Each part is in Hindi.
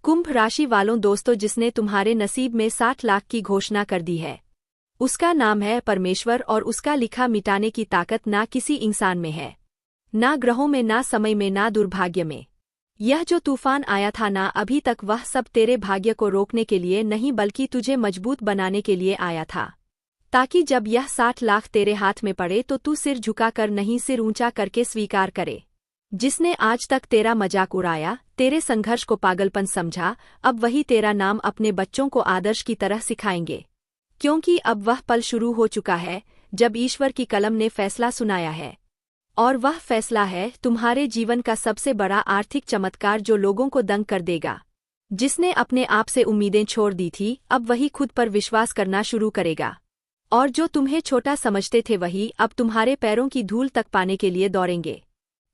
कुंभ राशि वालों दोस्तों, जिसने तुम्हारे नसीब में 60 लाख की घोषणा कर दी है, उसका नाम है परमेश्वर और उसका लिखा मिटाने की ताकत ना किसी इंसान में है, ना ग्रहों में, ना समय में, ना दुर्भाग्य में। यह जो तूफान आया था ना अभी तक, वह सब तेरे भाग्य को रोकने के लिए नहीं बल्कि तुझे मजबूत बनाने के लिए आया था, ताकि जब यह 60 लाख तेरे हाथ में पड़े तो तू सिर झुकाकर नहीं, सिर ऊंचा करके स्वीकार करे। जिसने आज तक तेरा मजाक उड़ाया, तेरे संघर्ष को पागलपन समझा, अब वही तेरा नाम अपने बच्चों को आदर्श की तरह सिखाएंगे, क्योंकि अब वह पल शुरू हो चुका है जब ईश्वर की कलम ने फैसला सुनाया है। और वह फैसला है तुम्हारे जीवन का सबसे बड़ा आर्थिक चमत्कार, जो लोगों को दंग कर देगा। जिसने अपने आप से उम्मीदें छोड़ दी थी, अब वही खुद पर विश्वास करना शुरू करेगा, और जो तुम्हें छोटा समझते थे वही अब तुम्हारे पैरों की धूल तक पाने के लिए दौड़ेंगे।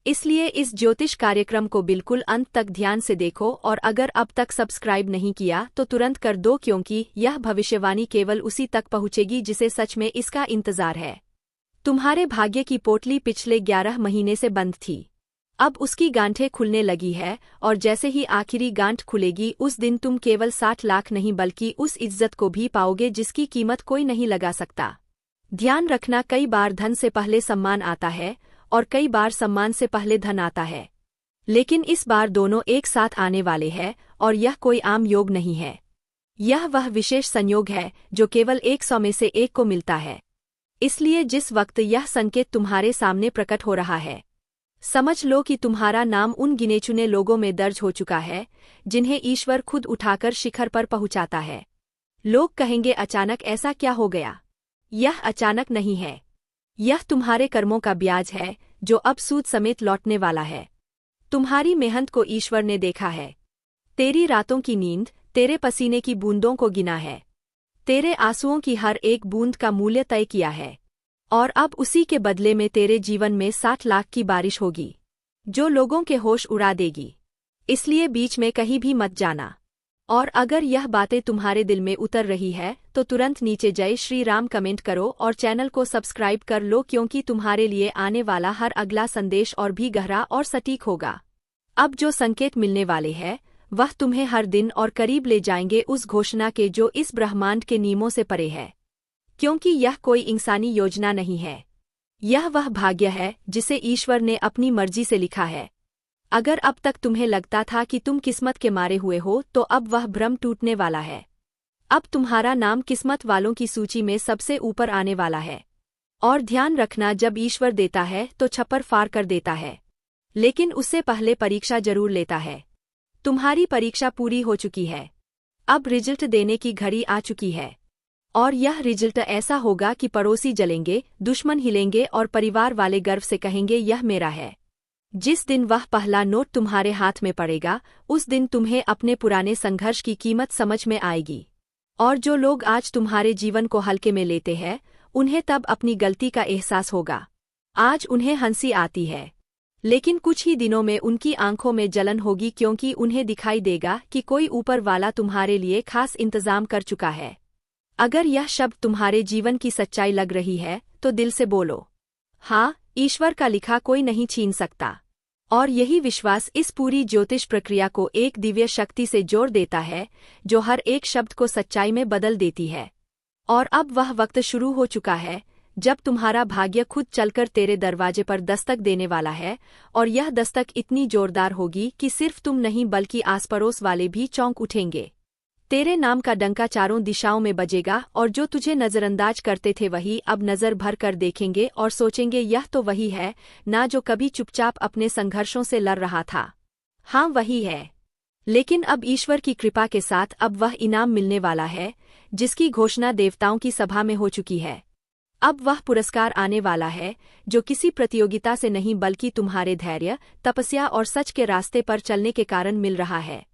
इसलिए इस ज्योतिष कार्यक्रम को बिल्कुल अंत तक ध्यान से देखो, और अगर अब तक सब्सक्राइब नहीं किया तो तुरंत कर दो, क्योंकि यह भविष्यवाणी केवल उसी तक पहुंचेगी जिसे सच में इसका इंतजार है। तुम्हारे भाग्य की पोटली पिछले 11 महीने से बंद थी, अब उसकी गांठें खुलने लगी है, और जैसे ही आखिरी गांठ खुलेगी उस दिन तुम केवल 60 लाख नहीं बल्कि उस इज्जत को भी पाओगे जिसकी कीमत कोई नहीं लगा सकता। ध्यान रखना, कई बार धन से पहले सम्मान आता है और कई बार सम्मान से पहले धन आता है, लेकिन इस बार दोनों एक साथ आने वाले हैं, और यह कोई आम योग नहीं है। यह वह विशेष संयोग है जो केवल 100 में से एक को मिलता है। इसलिए जिस वक्त यह संकेत तुम्हारे सामने प्रकट हो रहा है, समझ लो कि तुम्हारा नाम उन गिने चुने लोगों में दर्ज हो चुका है जिन्हें ईश्वर खुद उठाकर शिखर पर पहुंचाता है। लोग कहेंगे, अचानक ऐसा क्या हो गया? यह अचानक नहीं है, यह तुम्हारे कर्मों का ब्याज है जो अब सूद समेत लौटने वाला है। तुम्हारी मेहनत को ईश्वर ने देखा है, तेरी रातों की नींद, तेरे पसीने की बूंदों को गिना है, तेरे आंसुओं की हर एक बूंद का मूल्य तय किया है, और अब उसी के बदले में तेरे जीवन में 60 लाख की बारिश होगी जो लोगों के होश उड़ा देगी। इसलिए बीच में कहीं भी मत जाना, और अगर यह बातें तुम्हारे दिल में उतर रही है तो तुरंत नीचे जय श्री राम कमेंट करो और चैनल को सब्सक्राइब कर लो, क्योंकि तुम्हारे लिए आने वाला हर अगला संदेश और भी गहरा और सटीक होगा। अब जो संकेत मिलने वाले हैं वह तुम्हें हर दिन और करीब ले जाएंगे उस घोषणा के जो इस ब्रह्मांड के नियमों से परे है, क्योंकि यह कोई इंसानी योजना नहीं है, यह वह भाग्य है जिसे ईश्वर ने अपनी मर्जी से लिखा है। अगर अब तक तुम्हें लगता था कि तुम किस्मत के मारे हुए हो, तो अब वह भ्रम टूटने वाला है। अब तुम्हारा नाम किस्मत वालों की सूची में सबसे ऊपर आने वाला है। और ध्यान रखना, जब ईश्वर देता है तो छप्पर फाड़ कर देता है, लेकिन उससे पहले परीक्षा जरूर लेता है। तुम्हारी परीक्षा पूरी हो चुकी है, अब रिजल्ट देने की घड़ी आ चुकी है, और यह रिजल्ट ऐसा होगा कि पड़ोसी जलेंगे, दुश्मन हिलेंगे और परिवार वाले गर्व से कहेंगे, यह मेरा है। जिस दिन वह पहला नोट तुम्हारे हाथ में पड़ेगा, उस दिन तुम्हें अपने पुराने संघर्ष की कीमत समझ में आएगी। और जो लोग आज तुम्हारे जीवन को हल्के में लेते हैं, उन्हें तब अपनी गलती का एहसास होगा। आज उन्हें हंसी आती है, लेकिन कुछ ही दिनों में उनकी आंखों में जलन होगी, क्योंकि उन्हें दिखाई देगा कि कोई ऊपर वाला तुम्हारे लिए खास इंतजाम कर चुका है। अगर यह शब्द तुम्हारे जीवन की सच्चाई लग रही है तो दिल से बोलो, हाँ, ईश्वर का लिखा कोई नहीं छीन सकता। और यही विश्वास इस पूरी ज्योतिष प्रक्रिया को एक दिव्य शक्ति से जोड़ देता है जो हर एक शब्द को सच्चाई में बदल देती है। और अब वह वक्त शुरू हो चुका है जब तुम्हारा भाग्य खुद चलकर तेरे दरवाजे पर दस्तक देने वाला है, और यह दस्तक इतनी जोरदार होगी कि सिर्फ तुम नहीं बल्कि आस पड़ोस वाले भी चौंक उठेंगे। तेरे नाम का डंका चारों दिशाओं में बजेगा, और जो तुझे नजरअंदाज करते थे वही अब नजर भर कर देखेंगे और सोचेंगे, यह तो वही है ना जो कभी चुपचाप अपने संघर्षों से लड़ रहा था। हाँ, वही है, लेकिन अब ईश्वर की कृपा के साथ अब वह इनाम मिलने वाला है जिसकी घोषणा देवताओं की सभा में हो चुकी है। अब वह पुरस्कार आने वाला है जो किसी प्रतियोगिता से नहीं बल्कि तुम्हारे धैर्य, तपस्या और सच के रास्ते पर चलने के कारण मिल रहा है।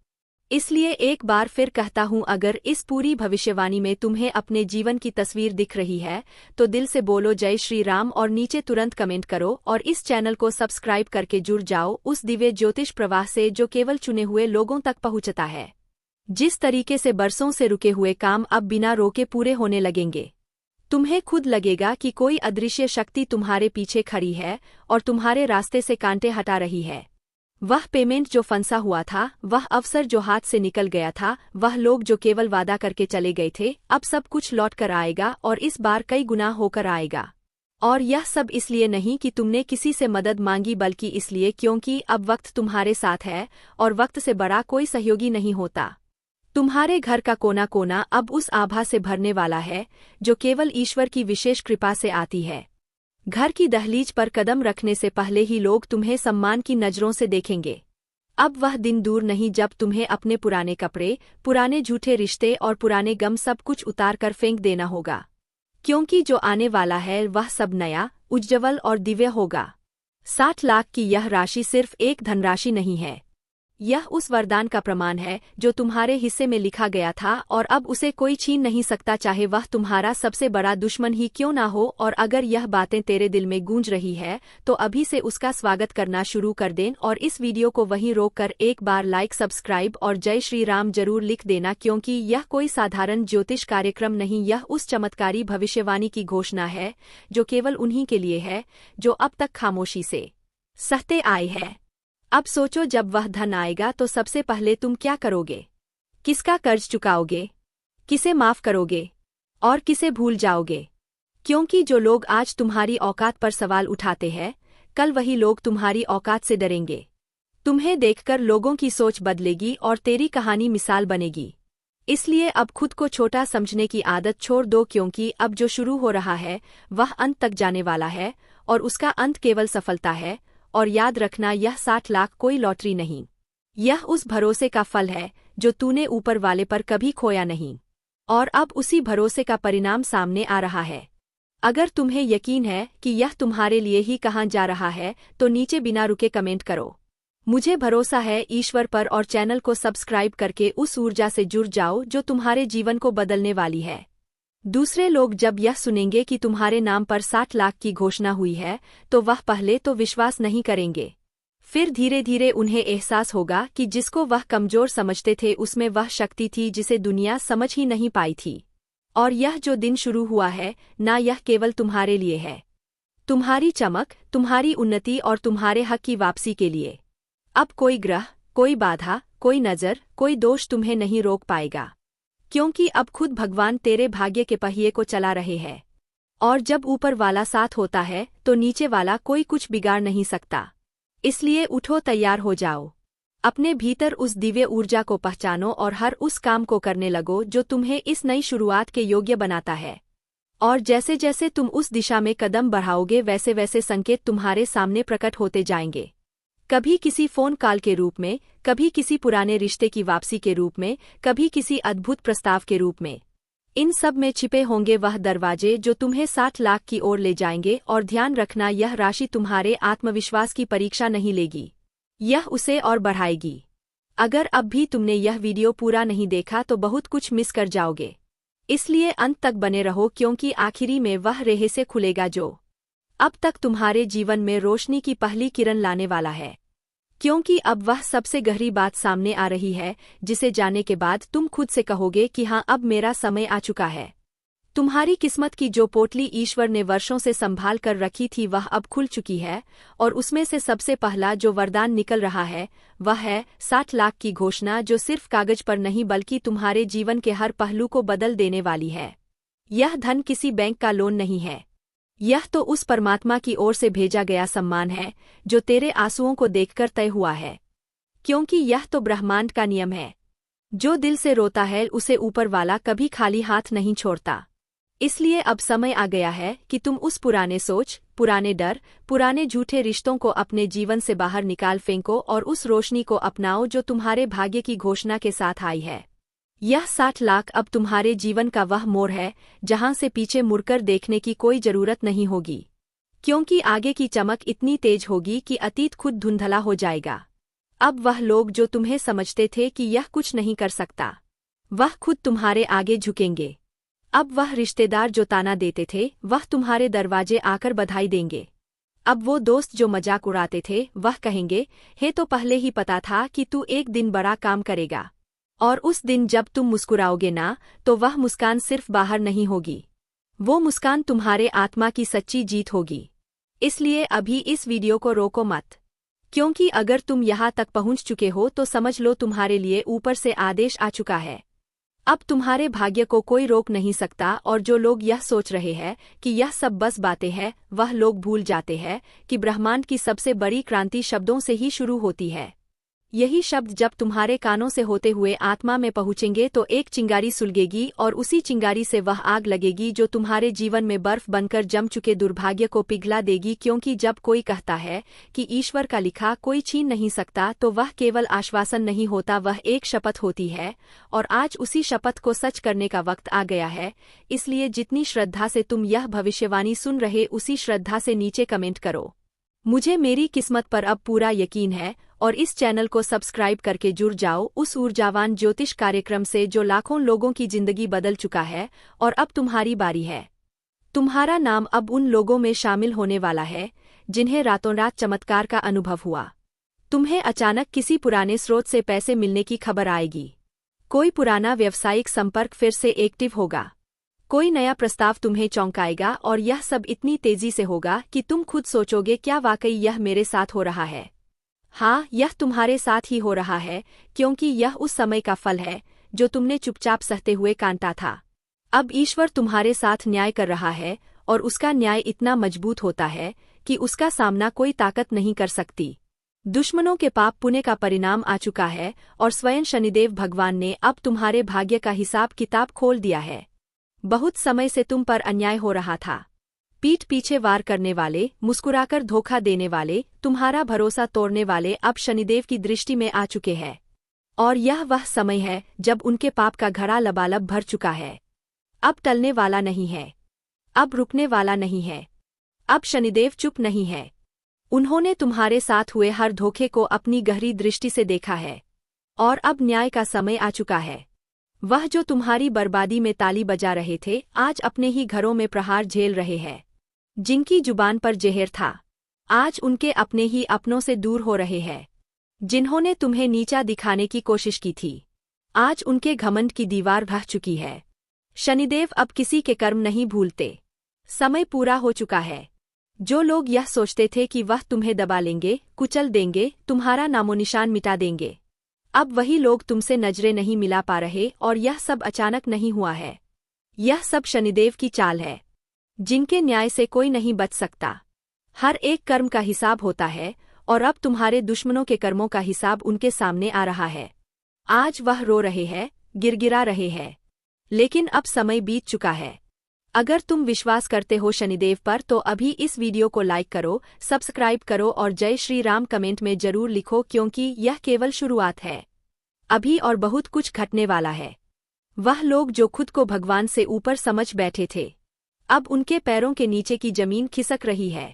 इसलिए एक बार फिर कहता हूँ, अगर इस पूरी भविष्यवाणी में तुम्हें अपने जीवन की तस्वीर दिख रही है तो दिल से बोलो जय श्री राम, और नीचे तुरंत कमेंट करो और इस चैनल को सब्सक्राइब करके जुड़ जाओ उस दिव्य ज्योतिष प्रवाह से जो केवल चुने हुए लोगों तक पहुंचता है। जिस तरीके से बरसों से रुके हुए काम अब बिना रोके पूरे होने लगेंगे, तुम्हें खुद लगेगा कि कोई अदृश्य शक्ति तुम्हारे पीछे खड़ी है और तुम्हारे रास्ते से कांटे हटा रही है। वह पेमेंट जो फंसा हुआ था, वह अवसर जो हाथ से निकल गया था, वह लोग जो केवल वादा करके चले गए थे, अब सब कुछ लौट कर आएगा और इस बार कई गुना होकर आएगा। और यह सब इसलिए नहीं कि तुमने किसी से मदद मांगी, बल्कि इसलिए क्योंकि अब वक्त तुम्हारे साथ है और वक्त से बड़ा कोई सहयोगी नहीं होता। तुम्हारे घर का कोना कोना अब उस आभा से भरने वाला है जो केवल ईश्वर की विशेष कृपा से आती है। घर की दहलीज पर कदम रखने से पहले ही लोग तुम्हें सम्मान की नजरों से देखेंगे। अब वह दिन दूर नहीं जब तुम्हें अपने पुराने कपड़े, पुराने झूठे रिश्ते और पुराने गम सब कुछ उतार कर फेंक देना होगा, क्योंकि जो आने वाला है वह सब नया, उज्ज्वल और दिव्य होगा। 60 लाख की यह राशि सिर्फ एक धनराशि नहीं है, यह उस वरदान का प्रमाण है जो तुम्हारे हिस्से में लिखा गया था और अब उसे कोई छीन नहीं सकता, चाहे वह तुम्हारा सबसे बड़ा दुश्मन ही क्यों ना हो। और अगर यह बातें तेरे दिल में गूंज रही है तो अभी से उसका स्वागत करना शुरू कर दें और इस वीडियो को वहीं रोककर एक बार लाइक, सब्सक्राइब और जय श्री राम जरूर लिख देना, क्योंकि यह कोई साधारण ज्योतिष कार्यक्रम नहीं, यह उस चमत्कारी भविष्यवाणी की घोषणा है जो केवल उन्हीं के लिए है जो अब तक खामोशी से सहते आए हैं। अब सोचो, जब वह धन आएगा तो सबसे पहले तुम क्या करोगे? किसका कर्ज चुकाओगे? किसे माफ करोगे और किसे भूल जाओगे? क्योंकि जो लोग आज तुम्हारी औकात पर सवाल उठाते हैं, कल वही लोग तुम्हारी औकात से डरेंगे। तुम्हें देखकर लोगों की सोच बदलेगी और तेरी कहानी मिसाल बनेगी। इसलिए अब खुद को छोटा समझने की आदत छोड़ दो, क्योंकि अब जो शुरू हो रहा है वह अंत तक जाने वाला है और उसका अंत केवल सफलता है। और याद रखना, यह 60 लाख कोई लॉटरी नहीं, यह उस भरोसे का फल है जो तूने ऊपर वाले पर कभी खोया नहीं, और अब उसी भरोसे का परिणाम सामने आ रहा है। अगर तुम्हें यकीन है कि यह तुम्हारे लिए ही कहाँ जा रहा है तो नीचे बिना रुके कमेंट करो, मुझे भरोसा है ईश्वर पर, और चैनल को सब्सक्राइब करके उस ऊर्जा से जुड़ जाओ जो तुम्हारे जीवन को बदलने वाली है। दूसरे लोग जब यह सुनेंगे कि तुम्हारे नाम पर 60 लाख की घोषणा हुई है तो वह पहले तो विश्वास नहीं करेंगे, फिर धीरे धीरे उन्हें एहसास होगा कि जिसको वह कमजोर समझते थे उसमें वह शक्ति थी जिसे दुनिया समझ ही नहीं पाई थी। और यह जो दिन शुरू हुआ है ना, यह केवल तुम्हारे लिए है, तुम्हारी चमक, तुम्हारी उन्नति और तुम्हारे हक की वापसी के लिए। अब कोई ग्रह, कोई बाधा, कोई नज़र, कोई दोष तुम्हें नहीं रोक पाएगा, क्योंकि अब खुद भगवान तेरे भाग्य के पहिए को चला रहे हैं। और जब ऊपर वाला साथ होता है तो नीचे वाला कोई कुछ बिगाड़ नहीं सकता। इसलिए उठो, तैयार हो जाओ, अपने भीतर उस दिव्य ऊर्जा को पहचानो और हर उस काम को करने लगो जो तुम्हें इस नई शुरुआत के योग्य बनाता है। और जैसे जैसे तुम उस दिशा में कदम बढ़ाओगे वैसे वैसे संकेत तुम्हारे सामने प्रकट होते जाएंगे, कभी किसी फोन कॉल के रूप में, कभी किसी पुराने रिश्ते की वापसी के रूप में, कभी किसी अद्भुत प्रस्ताव के रूप में। इन सब में छिपे होंगे वह दरवाजे जो तुम्हें 60 लाख की ओर ले जाएंगे। और ध्यान रखना, यह राशि तुम्हारे आत्मविश्वास की परीक्षा नहीं लेगी, यह उसे और बढ़ाएगी। अगर अब भी तुमने यह वीडियो पूरा नहीं देखा तो बहुत कुछ मिस कर जाओगे, इसलिए अंत तक बने रहो, क्योंकि आखिरी में वह रहस्य खुलेगा जो अब तक तुम्हारे जीवन में रोशनी की पहली किरण लाने वाला है। क्योंकि अब वह सबसे गहरी बात सामने आ रही है जिसे जानने के बाद तुम खुद से कहोगे कि हाँ, अब मेरा समय आ चुका है। तुम्हारी किस्मत की जो पोटली ईश्वर ने वर्षों से संभाल कर रखी थी वह अब खुल चुकी है, और उसमें से सबसे पहला जो वरदान निकल रहा है वह है 60 लाख की घोषणा, जो सिर्फ कागज पर नहीं बल्कि तुम्हारे जीवन के हर पहलू को बदल देने वाली है। यह धन किसी बैंक का लोन नहीं है, यह तो उस परमात्मा की ओर से भेजा गया सम्मान है जो तेरे आंसुओं को देखकर तय हुआ है, क्योंकि यह तो ब्रह्मांड का नियम है, जो दिल से रोता है उसे ऊपर वाला कभी खाली हाथ नहीं छोड़ता। इसलिए अब समय आ गया है कि तुम उस पुराने सोच, पुराने डर, पुराने झूठे रिश्तों को अपने जीवन से बाहर निकाल फेंको और उस रोशनी को अपनाओ जो तुम्हारे भाग्य की घोषणा के साथ आई है। यह 60 लाख अब तुम्हारे जीवन का वह मोड़ है जहां से पीछे मुड़कर देखने की कोई जरूरत नहीं होगी, क्योंकि आगे की चमक इतनी तेज होगी कि अतीत खुद धुंधला हो जाएगा। अब वह लोग जो तुम्हें समझते थे कि यह कुछ नहीं कर सकता, वह खुद तुम्हारे आगे झुकेंगे। अब वह रिश्तेदार जो ताना देते थे वह तुम्हारे दरवाजे आकर बधाई देंगे। अब वो दोस्त जो मजाक उड़ाते थे वह कहेंगे, हे तो पहले ही पता था कि तू एक दिन बड़ा काम करेगा। और उस दिन जब तुम मुस्कुराओगे ना, तो वह मुस्कान सिर्फ बाहर नहीं होगी, वो मुस्कान तुम्हारे आत्मा की सच्ची जीत होगी। इसलिए अभी इस वीडियो को रोको मत, क्योंकि अगर तुम यहाँ तक पहुँच चुके हो तो समझ लो तुम्हारे लिए ऊपर से आदेश आ चुका है। अब तुम्हारे भाग्य को कोई रोक नहीं सकता। और जो लोग यह सोच रहे हैं कि यह सब बस बातें हैं, वह लोग भूल जाते हैं कि ब्रह्मांड की सबसे बड़ी क्रांति शब्दों से ही शुरू होती है। यही शब्द जब तुम्हारे कानों से होते हुए आत्मा में पहुंचेंगे तो एक चिंगारी सुलगेगी और उसी चिंगारी से वह आग लगेगी जो तुम्हारे जीवन में बर्फ बनकर जम चुके दुर्भाग्य को पिघला देगी। क्योंकि जब कोई कहता है कि ईश्वर का लिखा कोई छीन नहीं सकता तो वह केवल आश्वासन नहीं होता, वह एक शपथ होती है। और आज उसी शपथ को सच करने का वक्त आ गया है। इसलिए जितनी श्रद्धा से तुम यह भविष्यवाणी सुन रहे उसी श्रद्धा से नीचे कमेंट करो, मुझे मेरी किस्मत पर अब पूरा यकीन है। और इस चैनल को सब्सक्राइब करके जुड़ जाओ उस ऊर्जावान ज्योतिष कार्यक्रम से जो लाखों लोगों की जिंदगी बदल चुका है। और अब तुम्हारी बारी है। तुम्हारा नाम अब उन लोगों में शामिल होने वाला है जिन्हें रातों रात चमत्कार का अनुभव हुआ। तुम्हें अचानक किसी पुराने स्रोत से पैसे मिलने की खबर आएगी। कोई पुराना व्यावसायिक संपर्क फिर से एक्टिव होगा। कोई नया प्रस्ताव तुम्हें चौंकाएगा और यह सब इतनी तेजी से होगा कि तुम खुद सोचोगे, क्या वाकई यह मेरे साथ हो रहा है? हाँ, यह तुम्हारे साथ ही हो रहा है, क्योंकि यह उस समय का फल है जो तुमने चुपचाप सहते हुए कांटा था। अब ईश्वर तुम्हारे साथ न्याय कर रहा है और उसका न्याय इतना मजबूत होता है कि उसका सामना कोई ताकत नहीं कर सकती। दुश्मनों के पाप पुण्य का परिणाम आ चुका है और स्वयं शनिदेव भगवान ने अब तुम्हारे भाग्य का हिसाब किताब खोल दिया है। बहुत समय से तुम पर अन्याय हो रहा था। पीठ पीछे वार करने वाले, मुस्कुराकर धोखा देने वाले, तुम्हारा भरोसा तोड़ने वाले अब शनिदेव की दृष्टि में आ चुके हैं। और यह वह समय है जब उनके पाप का घड़ा लबालब भर चुका है। अब टलने वाला नहीं है, अब रुकने वाला नहीं है। अब शनिदेव चुप नहीं है। उन्होंने तुम्हारे साथ हुए हर धोखे को अपनी गहरी दृष्टि से देखा है और अब न्याय का समय आ चुका है। वह जो तुम्हारी बर्बादी में ताली बजा रहे थे आज अपने ही घरों में प्रहार झेल रहे हैं। जिनकी जुबान पर जहर था आज उनके अपने ही अपनों से दूर हो रहे हैं। जिन्होंने तुम्हें नीचा दिखाने की कोशिश की थी आज उनके घमंड की दीवार ढह चुकी है। शनिदेव अब किसी के कर्म नहीं भूलते। समय पूरा हो चुका है। जो लोग यह सोचते थे कि वह तुम्हें दबा लेंगे, कुचल देंगे, तुम्हारा नामोनिशान मिटा देंगे, अब वही लोग तुमसे नजरें नहीं मिला पा रहे। और यह सब अचानक नहीं हुआ है, यह सब शनिदेव की चाल है जिनके न्याय से कोई नहीं बच सकता। हर एक कर्म का हिसाब होता है और अब तुम्हारे दुश्मनों के कर्मों का हिसाब उनके सामने आ रहा है। आज वह रो रहे हैं, गिड़गिड़ा रहे हैं, लेकिन अब समय बीत चुका है। अगर तुम विश्वास करते हो शनिदेव पर तो अभी इस वीडियो को लाइक करो, सब्सक्राइब करो और जय श्री राम कमेंट में जरूर लिखो, क्योंकि यह केवल शुरुआत है। अभी और बहुत कुछ घटने वाला है। वह लोग जो खुद को भगवान से ऊपर समझ बैठे थे अब उनके पैरों के नीचे की जमीन खिसक रही है।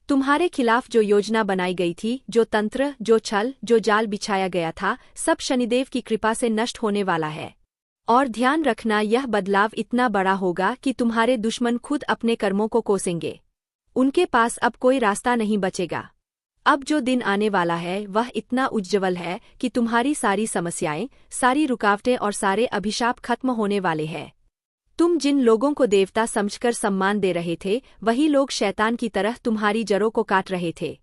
तुम्हारे खिलाफ जो योजना बनाई गई थी, जो तंत्र, जो छल, जो जाल बिछाया गया था, सब शनिदेव की कृपा से नष्ट होने वाला है। और ध्यान रखना, यह बदलाव इतना बड़ा होगा कि तुम्हारे दुश्मन खुद अपने कर्मों को कोसेंगे। उनके पास अब कोई रास्ता नहीं बचेगा। अब जो दिन आने वाला है वह इतना उज्ज्वल है कि तुम्हारी सारी समस्याएं, सारी रुकावटें और सारे अभिशाप खत्म होने वाले हैं। तुम जिन लोगों को देवता समझकर सम्मान दे रहे थे वही लोग शैतान की तरह तुम्हारी जड़ों को काट रहे थे।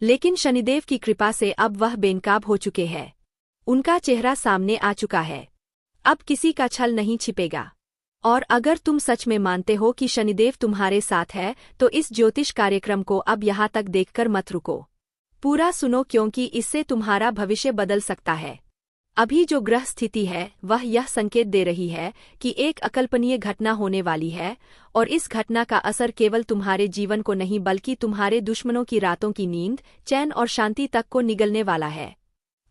लेकिन शनिदेव की कृपा से अब वह बेनकाब हो चुके हैं। उनका चेहरा सामने आ चुका है। अब किसी का छल नहीं छिपेगा। और अगर तुम सच में मानते हो कि शनिदेव तुम्हारे साथ है तो इस ज्योतिष कार्यक्रम को अब यहाँ तक देखकर मत रुको, पूरा सुनो, क्योंकि इससे तुम्हारा भविष्य बदल सकता है। अभी जो ग्रह स्थिति है वह यह संकेत दे रही है कि एक अकल्पनीय घटना होने वाली है और इस घटना का असर केवल तुम्हारे जीवन को नहीं बल्कि तुम्हारे दुश्मनों की रातों की नींद, चैन और शांति तक को निगलने वाला है।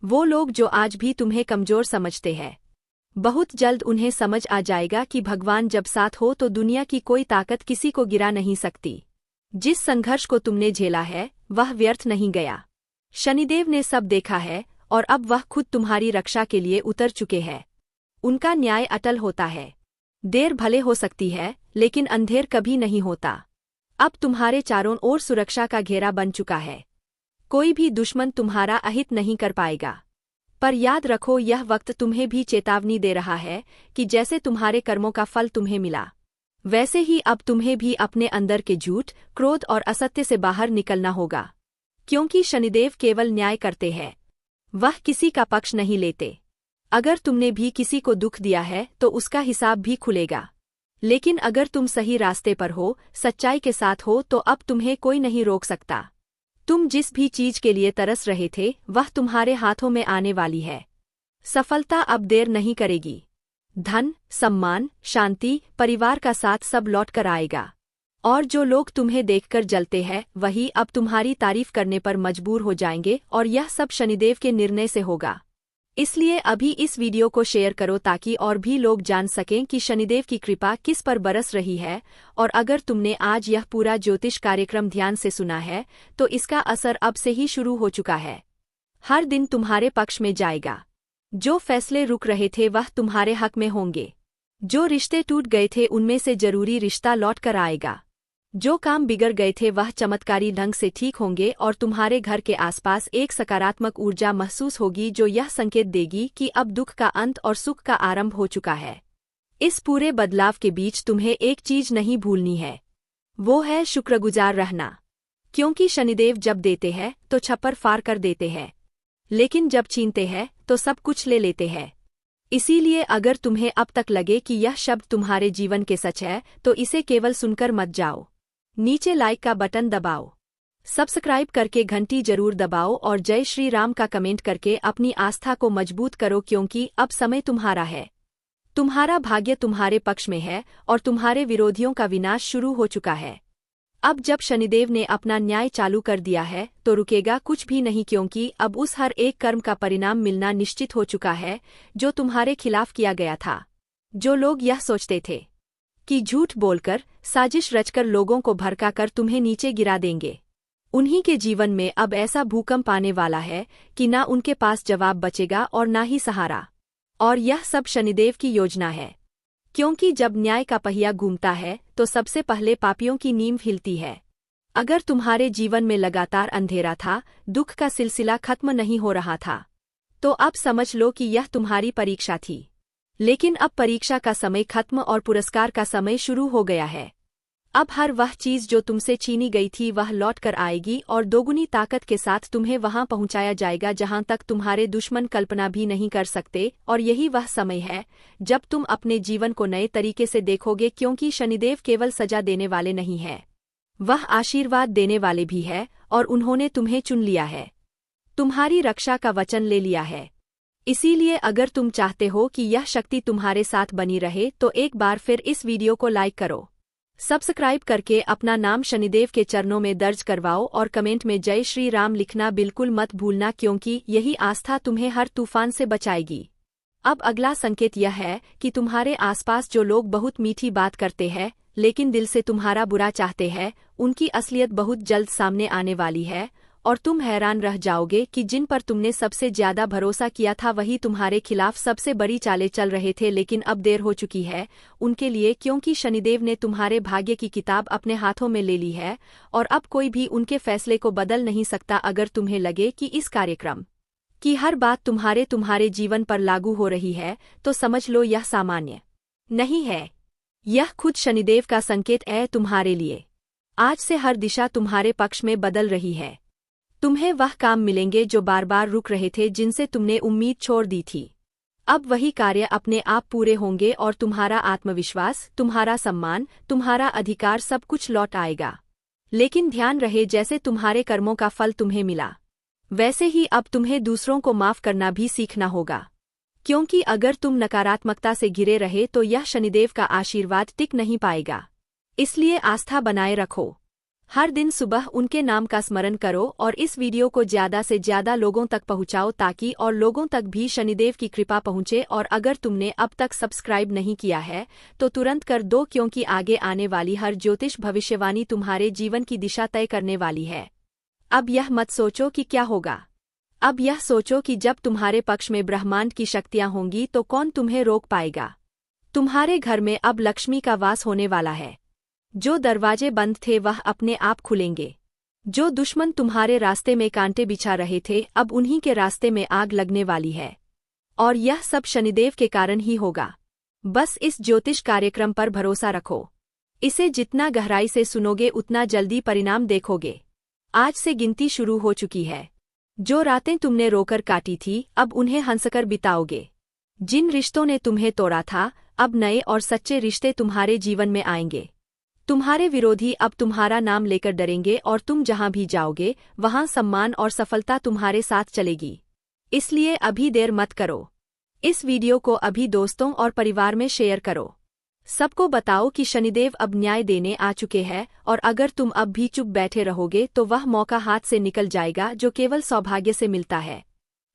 वो लोग जो आज भी तुम्हें कमजोर समझते हैं, बहुत जल्द उन्हें समझ आ जाएगा कि भगवान जब साथ हो तो दुनिया की कोई ताकत किसी को गिरा नहीं सकती। जिस संघर्ष को तुमने झेला है वह व्यर्थ नहीं गया। शनिदेव ने सब देखा है और अब वह खुद तुम्हारी रक्षा के लिए उतर चुके हैं। उनका न्याय अटल होता है। देर भले हो सकती है लेकिन अंधेर कभी नहीं होता। अब तुम्हारे चारों ओर सुरक्षा का घेरा बन चुका है। कोई भी दुश्मन तुम्हारा अहित नहीं कर पाएगा। पर याद रखो, यह वक्त तुम्हें भी चेतावनी दे रहा है कि जैसे तुम्हारे कर्मों का फल तुम्हें मिला वैसे ही अब तुम्हें भी अपने अंदर के झूठ, क्रोध और असत्य से बाहर निकलना होगा। क्योंकि शनिदेव केवल न्याय करते हैं, वह किसी का पक्ष नहीं लेते। अगर तुमने भी किसी को दुख दिया है तो उसका हिसाब भी खुलेगा, लेकिन अगर तुम सही रास्ते पर हो, सच्चाई के साथ हो, तो अब तुम्हें कोई नहीं रोक सकता। तुम जिस भी चीज के लिए तरस रहे थे वह तुम्हारे हाथों में आने वाली है। सफलता अब देर नहीं करेगी। धन, सम्मान, शांति, परिवार का साथ सब लौट कर आएगा। और जो लोग तुम्हें देखकर जलते हैं वही अब तुम्हारी तारीफ करने पर मजबूर हो जाएंगे, और यह सब शनिदेव के निर्णय से होगा। इसलिए अभी इस वीडियो को शेयर करो ताकि और भी लोग जान सकें कि शनिदेव की कृपा किस पर बरस रही है। और अगर तुमने आज यह पूरा ज्योतिष कार्यक्रम ध्यान से सुना है तो इसका असर अब से ही शुरू हो चुका है। हर दिन तुम्हारे पक्ष में जाएगा। जो फैसले रुक रहे थे वह तुम्हारे हक में होंगे। जो रिश्ते टूट गए थे उनमें से जरूरी रिश्ता लौट कर आएगा। जो काम बिगड़ गए थे वह चमत्कारी ढंग से ठीक होंगे, और तुम्हारे घर के आसपास एक सकारात्मक ऊर्जा महसूस होगी जो यह संकेत देगी कि अब दुख का अंत और सुख का आरंभ हो चुका है। इस पूरे बदलाव के बीच तुम्हें एक चीज नहीं भूलनी है, वो है शुक्रगुजार रहना। क्योंकि शनिदेव जब देते हैं तो छप्पर फाड़ कर देते हैं, लेकिन जब छीनते हैं तो सब कुछ ले लेते हैं। इसीलिए अगर तुम्हें अब तक लगे कि यह शब्द तुम्हारे जीवन के सच है तो इसे केवल सुनकर मत जाओ। नीचे लाइक का बटन दबाओ, सब्सक्राइब करके घंटी जरूर दबाओ और जय श्री राम का कमेंट करके अपनी आस्था को मजबूत करो, क्योंकि अब समय तुम्हारा है। तुम्हारा भाग्य तुम्हारे पक्ष में है और तुम्हारे विरोधियों का विनाश शुरू हो चुका है। अब जब शनिदेव ने अपना न्याय चालू कर दिया है तो रुकेगा कुछ भी नहीं, क्योंकि अब उस हर एक कर्म का परिणाम मिलना निश्चित हो चुका है जो तुम्हारे खिलाफ किया गया था। जो लोग यह सोचते थे कि झूठ बोलकर, साजिश रचकर लोगों को भड़काकर तुम्हें नीचे गिरा देंगे, उन्हीं के जीवन में अब ऐसा भूकंप आने वाला है कि ना उनके पास जवाब बचेगा और ना ही सहारा। और यह सब शनिदेव की योजना है, क्योंकि जब न्याय का पहिया घूमता है तो सबसे पहले पापियों की नींव हिलती है। अगर तुम्हारे जीवन में लगातार अंधेरा था, दुख का सिलसिला खत्म नहीं हो रहा था, तो अब समझ लो कि यह तुम्हारी परीक्षा थी। लेकिन अब परीक्षा का समय खत्म और पुरस्कार का समय शुरू हो गया है। अब हर वह चीज जो तुमसे छीनी गई थी वह लौट कर आएगी और दोगुनी ताकत के साथ तुम्हें वहां पहुंचाया जाएगा जहां तक तुम्हारे दुश्मन कल्पना भी नहीं कर सकते। और यही वह समय है जब तुम अपने जीवन को नए तरीके से देखोगे, क्योंकि शनिदेव केवल सजा देने वाले नहीं है, वह आशीर्वाद देने वाले भी है। और उन्होंने तुम्हें चुन लिया है, तुम्हारी रक्षा का वचन ले लिया है। इसीलिए अगर तुम चाहते हो कि यह शक्ति तुम्हारे साथ बनी रहे तो एक बार फिर इस वीडियो को लाइक करो, सब्सक्राइब करके अपना नाम शनिदेव के चरणों में दर्ज करवाओ और कमेंट में जय श्री राम लिखना बिल्कुल मत भूलना, क्योंकि यही आस्था तुम्हें हर तूफान से बचाएगी। अब अगला संकेत यह है कि तुम्हारे आसपास जो लोग बहुत मीठी बात करते हैं लेकिन दिल से तुम्हारा बुरा चाहते हैं, उनकी असलियत बहुत जल्द सामने आने वाली है। और तुम हैरान रह जाओगे कि जिन पर तुमने सबसे ज्यादा भरोसा किया था वही तुम्हारे खिलाफ सबसे बड़ी चालें चल रहे थे। लेकिन अब देर हो चुकी है उनके लिए, क्योंकि शनिदेव ने तुम्हारे भाग्य की किताब अपने हाथों में ले ली है और अब कोई भी उनके फैसले को बदल नहीं सकता। अगर तुम्हें लगे कि इस कार्यक्रम की हर बात तुम्हारे जीवन पर लागू हो रही है तो समझ लो यह सामान्य नहीं है, यह खुद शनिदेव का संकेत है तुम्हारे लिए। आज से हर दिशा तुम्हारे पक्ष में बदल रही है। तुम्हें वह काम मिलेंगे जो बार बार रुक रहे थे, जिनसे तुमने उम्मीद छोड़ दी थी। अब वही कार्य अपने आप पूरे होंगे और तुम्हारा आत्मविश्वास, तुम्हारा सम्मान, तुम्हारा अधिकार सब कुछ लौट आएगा। लेकिन ध्यान रहे, जैसे तुम्हारे कर्मों का फल तुम्हें मिला वैसे ही अब तुम्हें दूसरों को माफ करना भी सीखना होगा, क्योंकि अगर तुम नकारात्मकता से घिरे रहे तो यह शनिदेव का आशीर्वाद टिक नहीं पाएगा। इसलिए आस्था बनाए रखो, हर दिन सुबह उनके नाम का स्मरण करो और इस वीडियो को ज्यादा से ज्यादा लोगों तक पहुंचाओ ताकि और लोगों तक भी शनिदेव की कृपा पहुंचे। और अगर तुमने अब तक सब्सक्राइब नहीं किया है तो तुरंत कर दो, क्योंकि आगे आने वाली हर ज्योतिष भविष्यवाणी तुम्हारे जीवन की दिशा तय करने वाली है। अब यह मत सोचो कि क्या होगा, अब यह सोचो कि जब तुम्हारे पक्ष में ब्रह्मांड की शक्तियां होंगी तो कौन तुम्हें रोक पाएगा। तुम्हारे घर में अब लक्ष्मी का वास होने वाला है। जो दरवाजे बंद थे वह अपने आप खुलेंगे। जो दुश्मन तुम्हारे रास्ते में कांटे बिछा रहे थे अब उन्हीं के रास्ते में आग लगने वाली है। और यह सब शनिदेव के कारण ही होगा। बस इस ज्योतिष कार्यक्रम पर भरोसा रखो, इसे जितना गहराई से सुनोगे उतना जल्दी परिणाम देखोगे। आज से गिनती शुरू हो चुकी है। जो रातें तुमने रोकर काटी थी, अब उन्हें हंसकर बिताओगे। जिन रिश्तों ने तुम्हें तोड़ा था, अब नए और सच्चे रिश्ते तुम्हारे जीवन में आएंगे। तुम्हारे विरोधी अब तुम्हारा नाम लेकर डरेंगे और तुम जहां भी जाओगे वहां सम्मान और सफलता तुम्हारे साथ चलेगी। इसलिए अभी देर मत करो। इस वीडियो को अभी दोस्तों और परिवार में शेयर करो। सबको बताओ कि शनिदेव अब न्याय देने आ चुके हैं और अगर तुम अब भी चुप बैठे रहोगे तो वह मौका हाथ से निकल जाएगा जो केवल सौभाग्य से मिलता है।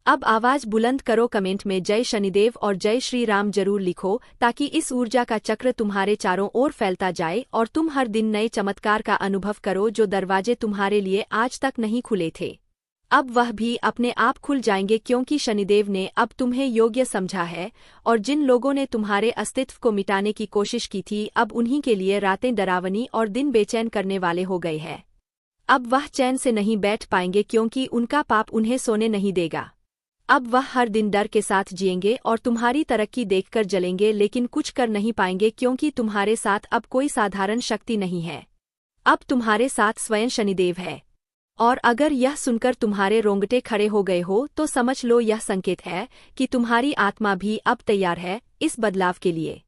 अब आवाज बुलंद करो, कमेंट में जय शनिदेव और जय श्री राम जरूर लिखो ताकि इस ऊर्जा का चक्र तुम्हारे चारों ओर फैलता जाए और तुम हर दिन नए चमत्कार का अनुभव करो। जो दरवाजे तुम्हारे लिए आज तक नहीं खुले थे, अब वह भी अपने आप खुल जाएंगे क्योंकि शनिदेव ने अब तुम्हें योग्य समझा है। और जिन लोगों ने तुम्हारे अस्तित्व को मिटाने की कोशिश की थी, अब उन्हीं के लिए रातें डरावनी और दिन बेचैन करने वाले हो गए हैं। अब वह चैन से नहीं बैठ पाएंगे क्योंकि उनका पाप उन्हें सोने नहीं देगा। अब वह हर दिन डर के साथ जिएंगे और तुम्हारी तरक्की देखकर जलेंगे, लेकिन कुछ कर नहीं पाएंगे क्योंकि तुम्हारे साथ अब कोई साधारण शक्ति नहीं है। अब तुम्हारे साथ स्वयं शनिदेव है। और अगर यह सुनकर तुम्हारे रोंगटे खड़े हो गए हो तो समझ लो यह संकेत है कि तुम्हारी आत्मा भी अब तैयार है इस बदलाव के लिए।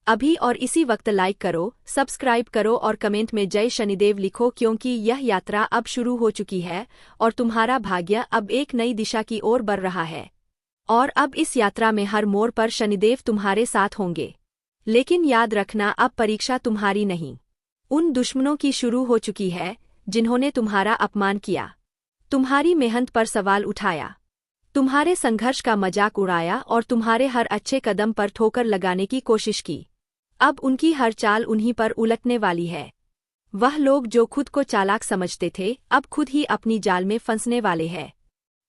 अभी और इसी वक्त लाइक करो, सब्सक्राइब करो और कमेंट में जय शनिदेव लिखो क्योंकि यह यात्रा अब शुरू हो चुकी है और तुम्हारा भाग्य अब एक नई दिशा की ओर बढ़ रहा है। और अब इस यात्रा में हर मोड़ पर शनिदेव तुम्हारे साथ होंगे। लेकिन याद रखना, अब परीक्षा तुम्हारी नहीं, उन दुश्मनों की शुरू हो चुकी है जिन्होंने तुम्हारा अपमान किया, तुम्हारी मेहनत पर सवाल उठाया, तुम्हारे संघर्ष का मजाक उड़ाया और तुम्हारे हर अच्छे कदम पर ठोकर लगाने की कोशिश की। अब उनकी हर चाल उन्हीं पर उलटने वाली है। वह लोग जो खुद को चालाक समझते थे, अब खुद ही अपनी जाल में फंसने वाले हैं।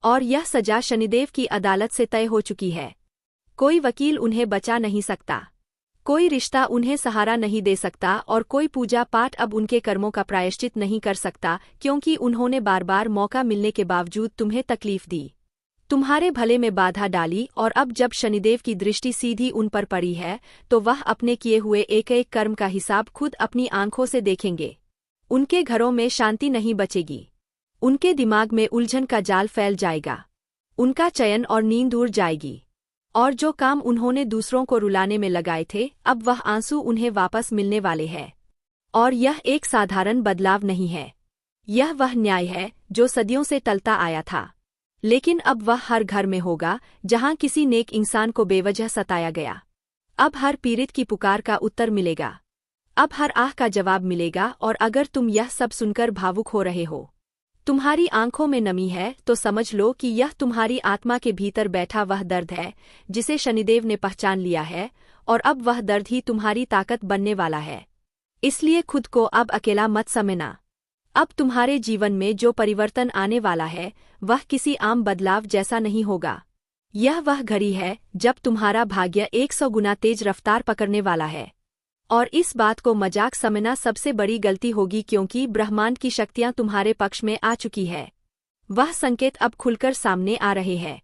और यह सजा शनिदेव की अदालत से तय हो चुकी है। कोई वकील उन्हें बचा नहीं सकता, कोई रिश्ता उन्हें सहारा नहीं दे सकता और कोई पूजा पाठ अब उनके कर्मों का प्रायश्चित नहीं कर सकता क्योंकि उन्होंने बार बार मौका मिलने के बावजूद तुम्हें तकलीफ दी, तुम्हारे भले में बाधा डाली। और अब जब शनिदेव की दृष्टि सीधी उन पर पड़ी है तो वह अपने किए हुए एक एक कर्म का हिसाब खुद अपनी आंखों से देखेंगे। उनके घरों में शांति नहीं बचेगी, उनके दिमाग में उलझन का जाल फैल जाएगा, उनका चयन और नींद उड़ जाएगी। और जो काम उन्होंने दूसरों को रुलाने में लगाए थे, अब वह आंसू उन्हें वापस मिलने वाले हैं। और यह एक साधारण बदलाव नहीं है, यह वह न्याय है जो सदियों से टलता आया था। लेकिन अब वह हर घर में होगा जहां किसी नेक इंसान को बेवजह सताया गया। अब हर पीड़ित की पुकार का उत्तर मिलेगा, अब हर आह का जवाब मिलेगा। और अगर तुम यह सब सुनकर भावुक हो रहे हो, तुम्हारी आंखों में नमी है, तो समझ लो कि यह तुम्हारी आत्मा के भीतर बैठा वह दर्द है जिसे शनिदेव ने पहचान लिया है। और अब वह दर्द ही तुम्हारी ताकत बनने वाला है। इसलिए खुद को अब अकेला मत समझना। अब तुम्हारे जीवन में जो परिवर्तन आने वाला है वह किसी आम बदलाव जैसा नहीं होगा। यह वह घड़ी है जब तुम्हारा भाग्य 100 गुना तेज रफ्तार पकड़ने वाला है। और इस बात को मजाक समझना सबसे बड़ी गलती होगी क्योंकि ब्रह्मांड की शक्तियां तुम्हारे पक्ष में आ चुकी है। वह संकेत अब खुलकर सामने आ रहे हैं।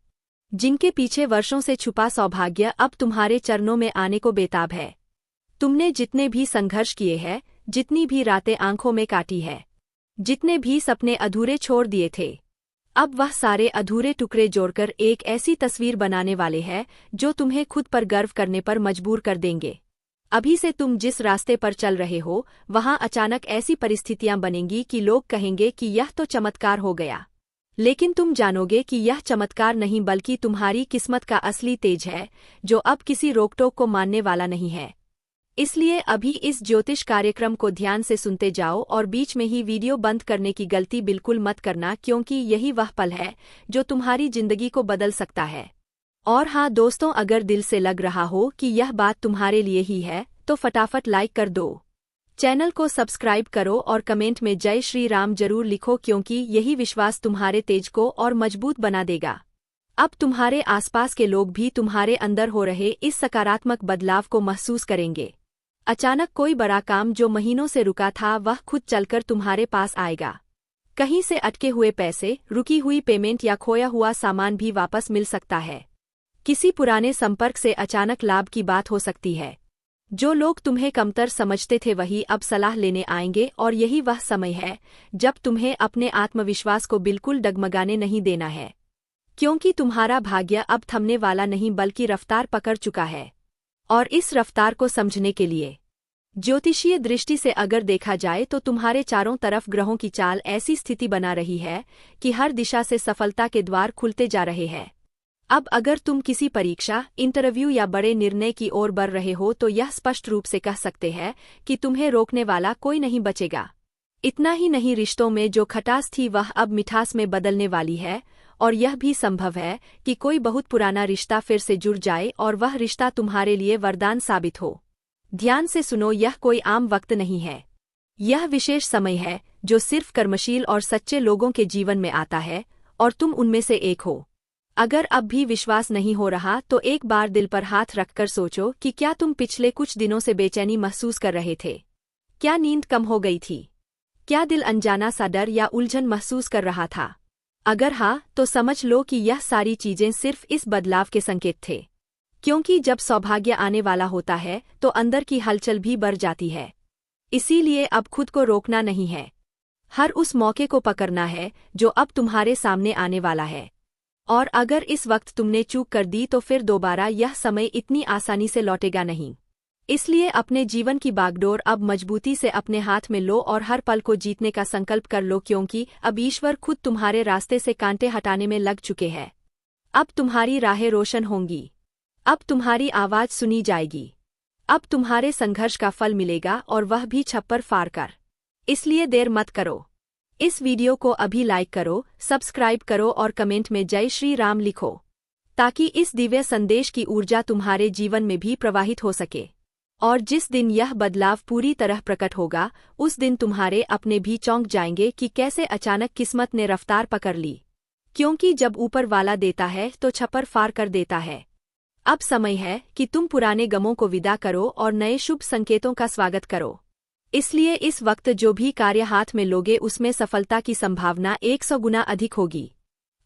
जिनके पीछे वर्षों से छुपा सौभाग्य अब तुम्हारे चरणों में आने को बेताब है। तुमने जितने भी संघर्ष किए हैं, जितनी भी रातें आंखों में काटी है, जितने भी सपने अधूरे छोड़ दिए थे, अब वह सारे अधूरे टुकड़े जोड़कर एक ऐसी तस्वीर बनाने वाले हैं जो तुम्हें खुद पर गर्व करने पर मजबूर कर देंगे। अभी से तुम जिस रास्ते पर चल रहे हो वहां अचानक ऐसी परिस्थितियां बनेंगी कि लोग कहेंगे कि यह तो चमत्कार हो गया। लेकिन तुम जानोगे कि यह चमत्कार नहीं बल्कि तुम्हारी किस्मत का असली तेज है जो अब किसी रोकटोक को मानने वाला नहीं है। इसलिए अभी इस ज्योतिष कार्यक्रम को ध्यान से सुनते जाओ और बीच में ही वीडियो बंद करने की गलती बिल्कुल मत करना क्योंकि यही वह पल है जो तुम्हारी जिंदगी को बदल सकता है। और हाँ दोस्तों, अगर दिल से लग रहा हो कि यह बात तुम्हारे लिए ही है तो फटाफट लाइक कर दो, चैनल को सब्सक्राइब करो और कमेंट में जय श्री राम जरूर लिखो क्योंकि यही विश्वास तुम्हारे तेज को और मजबूत बना देगा। अब तुम्हारे आसपास के लोग भी तुम्हारे अंदर हो रहे इस सकारात्मक बदलाव को महसूस करेंगे। अचानक कोई बड़ा काम जो महीनों से रुका था वह खुद चलकर तुम्हारे पास आएगा। कहीं से अटके हुए पैसे, रुकी हुई पेमेंट या खोया हुआ सामान भी वापस मिल सकता है। किसी पुराने संपर्क से अचानक लाभ की बात हो सकती है। जो लोग तुम्हें कमतर समझते थे वही अब सलाह लेने आएंगे और यही वह समय है जब तुम्हें अपने आत्मविश्वास को बिल्कुल डगमगाने नहीं देना है। क्योंकि तुम्हारा भाग्य अब थमने वाला नहीं बल्कि रफ्तार पकड़ चुका है। और इस रफ्तार को समझने के लिए ज्योतिषीय दृष्टि से अगर देखा जाए तो तुम्हारे चारों तरफ ग्रहों की चाल ऐसी स्थिति बना रही है कि हर दिशा से सफलता के द्वार खुलते जा रहे हैं। अब अगर तुम किसी परीक्षा, इंटरव्यू या बड़े निर्णय की ओर बढ़ रहे हो तो यह स्पष्ट रूप से कह सकते हैं कि तुम्हें रोकने वाला कोई नहीं बचेगा। इतना ही नहीं, रिश्तों में जो खटास थी वह अब मिठास में बदलने वाली है और यह भी संभव है कि कोई बहुत पुराना रिश्ता फिर से जुड़ जाए और वह रिश्ता तुम्हारे लिए वरदान साबित हो। ध्यान से सुनो, यह कोई आम वक्त नहीं है। यह विशेष समय है जो सिर्फ कर्मशील और सच्चे लोगों के जीवन में आता है और तुम उनमें से एक हो। अगर अब भी विश्वास नहीं हो रहा तो एक बार दिल पर हाथ रखकर सोचो कि क्या तुम पिछले कुछ दिनों से बेचैनी महसूस कर रहे थे? क्या नींद कम हो गई थी? क्या दिल अनजाना सा डर या उलझन महसूस कर रहा था? अगर हाँ, तो समझ लो कि यह सारी चीजें सिर्फ इस बदलाव के संकेत थे। क्योंकि जब सौभाग्य आने वाला होता है तो अंदर की हलचल भी बढ़ जाती है। इसीलिए अब खुद को रोकना नहीं है, हर उस मौके को पकड़ना है जो अब तुम्हारे सामने आने वाला है। और अगर इस वक्त तुमने चूक कर दी तो फिर दोबारा यह समय इतनी आसानी से लौटेगा नहीं। इसलिए अपने जीवन की बागडोर अब मजबूती से अपने हाथ में लो और हर पल को जीतने का संकल्प कर लो, क्योंकि अब ईश्वर खुद तुम्हारे रास्ते से कांटे हटाने में लग चुके हैं। अब तुम्हारी राहें रोशन होंगी, अब तुम्हारी आवाज सुनी जाएगी, अब तुम्हारे संघर्ष का फल मिलेगा और वह भी छप्पर फाड़ कर। इसलिए देर मत करो, इस वीडियो को अभी लाइक करो, सब्सक्राइब करो और कमेंट में जय श्री राम लिखो, ताकि इस दिव्य संदेश की ऊर्जा तुम्हारे जीवन में भी प्रवाहित हो सके। और जिस दिन यह बदलाव पूरी तरह प्रकट होगा उस दिन तुम्हारे अपने भी चौंक जाएंगे कि कैसे अचानक किस्मत ने रफ्तार पकड़ ली। क्योंकि जब ऊपर वाला देता है तो छप्पर फाड़ कर देता है। अब समय है कि तुम पुराने गमों को विदा करो और नए शुभ संकेतों का स्वागत करो। इसलिए इस वक्त जो भी कार्य हाथ में लोगे उसमें सफलता की संभावना 100 गुना अधिक होगी।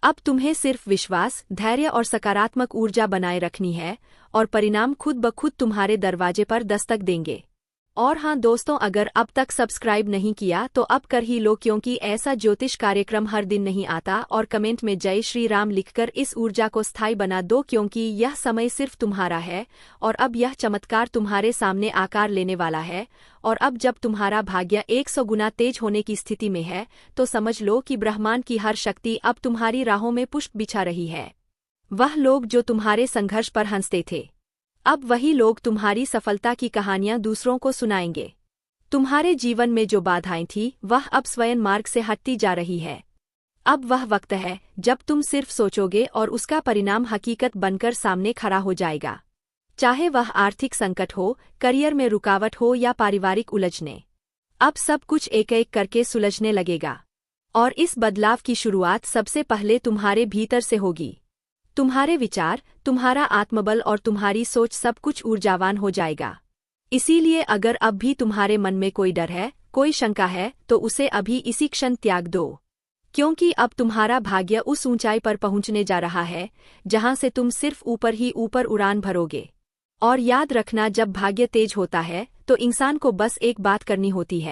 अब तुम्हें सिर्फ विश्वास, धैर्य और सकारात्मक ऊर्जा बनाए रखनी है और परिणाम खुद ब खुद तुम्हारे दरवाजे पर दस्तक देंगे। और हाँ दोस्तों, अगर अब तक सब्सक्राइब नहीं किया तो अब कर ही लो, क्योंकि ऐसा ज्योतिष कार्यक्रम हर दिन नहीं आता। और कमेंट में जय श्री राम लिखकर इस ऊर्जा को स्थायी बना दो, क्योंकि यह समय सिर्फ तुम्हारा है और अब यह चमत्कार तुम्हारे सामने आकार लेने वाला है। और अब जब तुम्हारा भाग्य 100 गुना तेज होने की स्थिति में है तो समझ लो कि ब्रह्मांड की हर शक्ति अब तुम्हारी राहों में पुष्प बिछा रही है। वह लोग जो तुम्हारे संघर्ष पर हंसते थे, अब वही लोग तुम्हारी सफलता की कहानियां दूसरों को सुनाएंगे। तुम्हारे जीवन में जो बाधाएं थी वह अब स्वयं मार्ग से हटती जा रही है। अब वह वक्त है जब तुम सिर्फ सोचोगे और उसका परिणाम हकीकत बनकर सामने खड़ा हो जाएगा। चाहे वह आर्थिक संकट हो, करियर में रुकावट हो या पारिवारिक उलझने, अब सब कुछ एक एक करके सुलझने लगेगा। और इस बदलाव की शुरुआत सबसे पहले तुम्हारे भीतर से होगी। तुम्हारे विचार, तुम्हारा आत्मबल और तुम्हारी सोच सब कुछ ऊर्जावान हो जाएगा। इसीलिए अगर अब भी तुम्हारे मन में कोई डर है, कोई शंका है, तो उसे अभी इसी क्षण त्याग दो। क्योंकि अब तुम्हारा भाग्य उस ऊंचाई पर पहुंचने जा रहा है जहां से तुम सिर्फ ऊपर ही ऊपर उड़ान भरोगे। और याद रखना, जब भाग्य तेज होता है तो इंसान को बस एक बात करनी होती है,